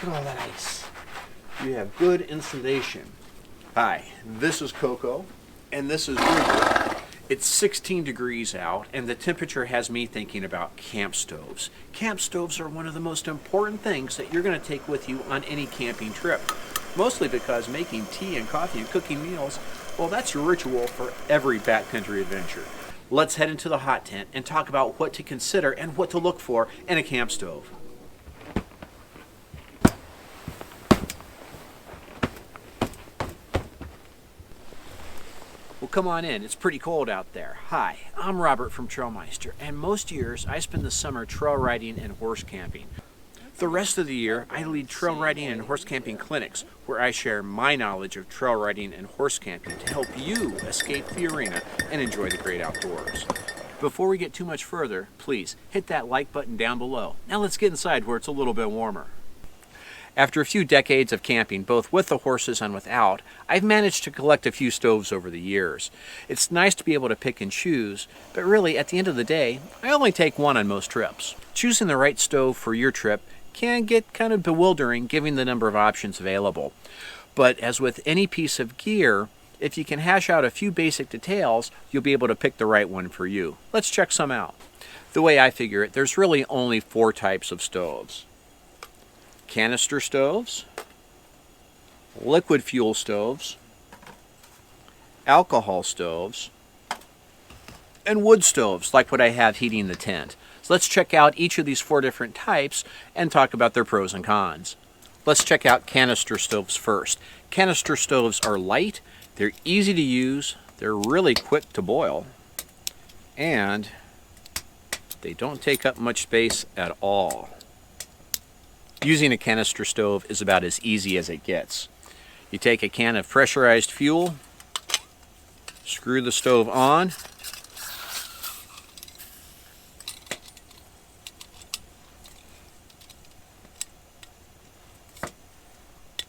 Look at all that ice. You have good insulation. Hi, this is Coco, and this is Ruger. It's 16 degrees out, and the temperature has me thinking about camp stoves. Camp stoves are one of the most important things that you're going to take with you on any camping trip. Mostly because making tea and coffee and cooking meals, well, that's your ritual for every backcountry adventure. Let's head into the hot tent and talk about what to consider and what to look for in a camp stove. Well, come on in. It's pretty cold out there. Hi, I'm Robert from Trailmeister, and most years I spend the summer trail riding and horse camping. The rest of the year, I lead trail riding and horse camping clinics where I share my knowledge of trail riding and horse camping to help you escape the arena and enjoy the great outdoors. Before we get too much further, please hit that like button down below. Now let's get inside where it's a little bit warmer. After a few decades of camping, both with the horses and without, I've managed to collect a few stoves over the years. It's nice to be able to pick and choose, but really, at the end of the day, I only take one on most trips. Choosing the right stove for your trip can get kind of bewildering given the number of options available. But as with any piece of gear, if you can hash out a few basic details, you'll be able to pick the right one for you. Let's check some out. The way I figure it, there's really only 4 types of stoves. Canister stoves, liquid fuel stoves, alcohol stoves, and wood stoves like what I have heating the tent. So let's check out each of these 4 different types and talk about their pros and cons. Let's check out canister stoves first. Canister stoves are light, they're easy to use, they're really quick to boil, and they don't take up much space at all. Using a canister stove is about as easy as it gets. You take a can of pressurized fuel, screw the stove on,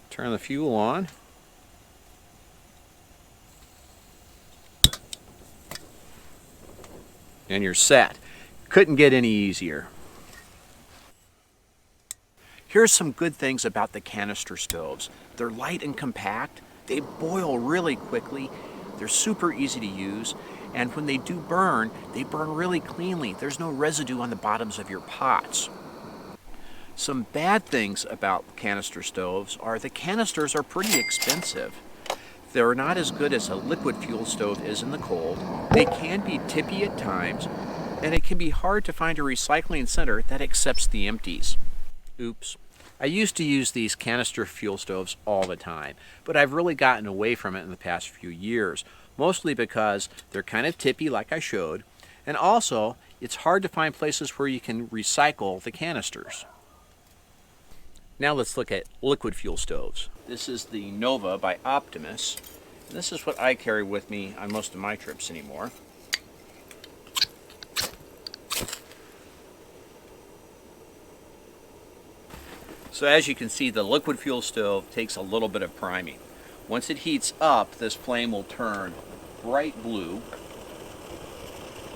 turn the fuel on, and you're set. Couldn't get any easier. Here's some good things about the canister stoves. They're light and compact, they boil really quickly, they're super easy to use, and when they do burn, they burn really cleanly. There's no residue on the bottoms of your pots. Some bad things about canister stoves are the canisters are pretty expensive. They're not as good as a liquid fuel stove is in the cold. They can be tippy at times, and it can be hard to find a recycling center that accepts the empties. Oops. I used to use these canister fuel stoves all the time, but I've really gotten away from it in the past few years, mostly because they're kind of tippy like I showed, and also it's hard to find places where you can recycle the canisters. Now let's look at liquid fuel stoves. This is the Nova by Optimus. This is what I carry with me on most of my trips anymore. So as you can see, the liquid fuel stove takes a little bit of priming. Once it heats up, this flame will turn bright blue.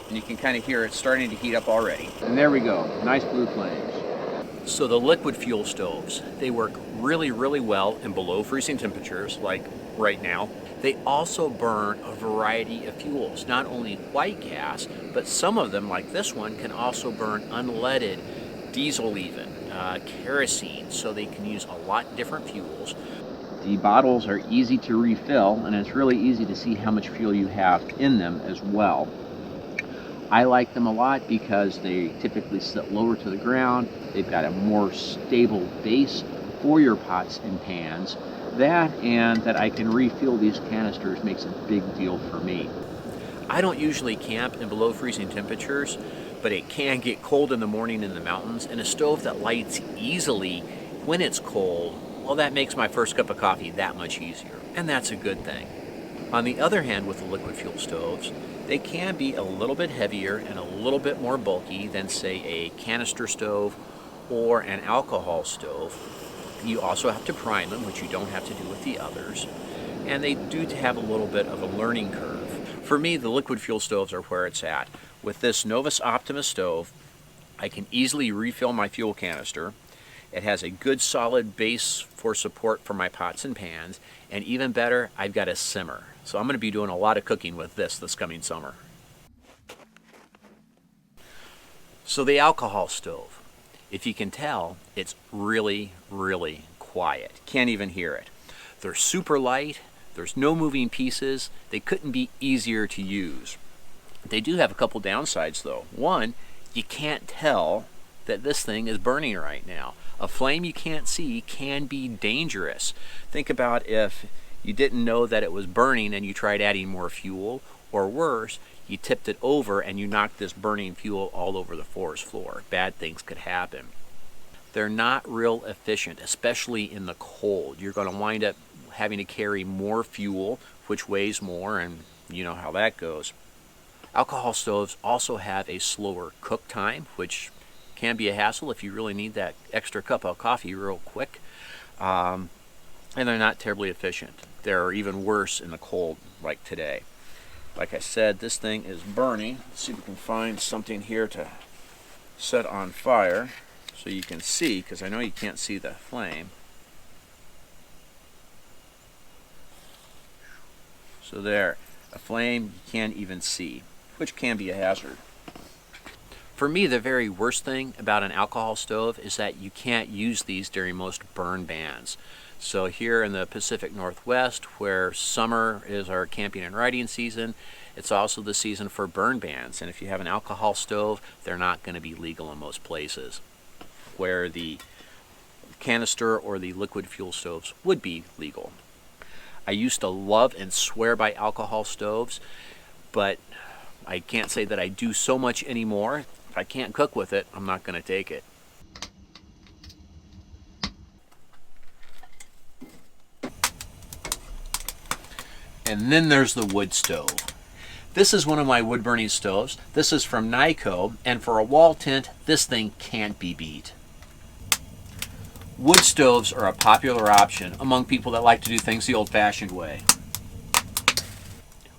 And you can kind of hear it starting to heat up already. And there we go, nice blue flames. So the liquid fuel stoves, they work really, really well in below freezing temperatures, like right now. They also burn a variety of fuels, not only white gas, but some of them, like this one, can also burn unleaded, diesel even, kerosene, so they can use a lot different fuels. The bottles are easy to refill, and it's really easy to see how much fuel you have in them as well. I like them a lot because they typically sit lower to the ground. They've got a more stable base for your pots and pans. That and that I can refill these canisters makes a big deal for me. I don't usually camp in below freezing temperatures, but it can get cold in the morning in the mountains, and a stove that lights easily when it's cold, well, that makes my first cup of coffee that much easier, and that's a good thing. On the other hand, with the liquid fuel stoves, they can be a little bit heavier and a little bit more bulky than, say, a canister stove or an alcohol stove. You also have to prime them, which you don't have to do with the others, and they do have a little bit of a learning curve. For me, the liquid fuel stoves are where it's at. With this Novus Optimus stove, I can easily refill my fuel canister, It has a good solid base for support for my pots and pans, and even better, I've got a simmer. So I'm going to be doing a lot of cooking with this coming summer. So the alcohol stove, if you can tell, it's really, really quiet. Can't even hear it. They're super light, there's no moving pieces, they couldn't be easier to use. They do have a couple downsides though. One, you can't tell that this thing is burning right now. A flame you can't see can be dangerous. Think about if you didn't know that it was burning and you tried adding more fuel, or worse, you tipped it over and you knocked this burning fuel all over the forest floor. Bad things could happen. They're not real efficient, especially in the cold. You're going to wind up having to carry more fuel, which weighs more, and you know how that goes. Alcohol stoves also have a slower cook time, which can be a hassle if you really need that extra cup of coffee real quick. And they're not terribly efficient. They're even worse in the cold, like today. Like I said, this thing is burning. Let's see if we can find something here to set on fire so you can see, because I know you can't see the flame. So there, a flame you can't even see, which can be a hazard. For me, the very worst thing about an alcohol stove is that you can't use these during most burn bans. So here in the Pacific Northwest, where summer is our camping and riding season, it's also the season for burn bans. And if you have an alcohol stove, they're not going to be legal in most places. Where the canister or the liquid fuel stoves would be legal. I used to love and swear by alcohol stoves, but I can't say that I do so much anymore. If I can't cook with it, I'm not going to take it. And then there's the wood stove. This is one of my wood burning stoves. This is from Nyco, and for a wall tent, this thing can't be beat. Wood stoves are a popular option among people that like to do things the old-fashioned way.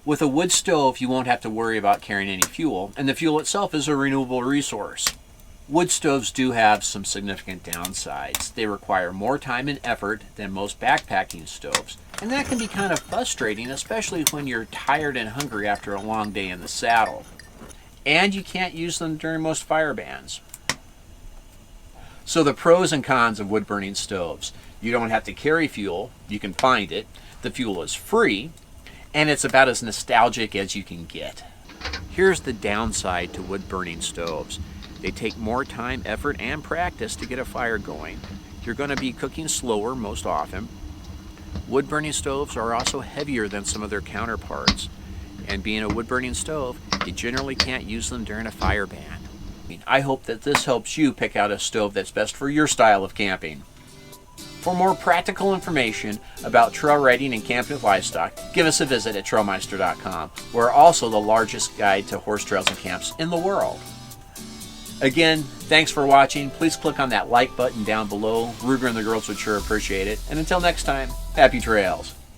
With a wood stove, you won't have to worry about carrying any fuel, and the fuel itself is a renewable resource. Wood stoves do have some significant downsides. They require more time and effort than most backpacking stoves, and that can be kind of frustrating, especially when you're tired and hungry after a long day in the saddle. And you can't use them during most fire bans. So the pros and cons of wood-burning stoves. You don't have to carry fuel, you can find it, the fuel is free, and it's about as nostalgic as you can get. Here's the downside to wood-burning stoves. They take more time, effort, and practice to get a fire going. You're going to be cooking slower most often. Wood-burning stoves are also heavier than some of their counterparts, and being a wood-burning stove, you generally can't use them during a fire ban. I hope that this helps you pick out a stove that's best for your style of camping. For more practical information about trail riding and camping with livestock, give us a visit at trailmeister.com. We're also the largest guide to horse trails and camps in the world. Again, thanks for watching. Please click on that like button down below. Ruger and the girls would sure appreciate it. And until next time, happy trails.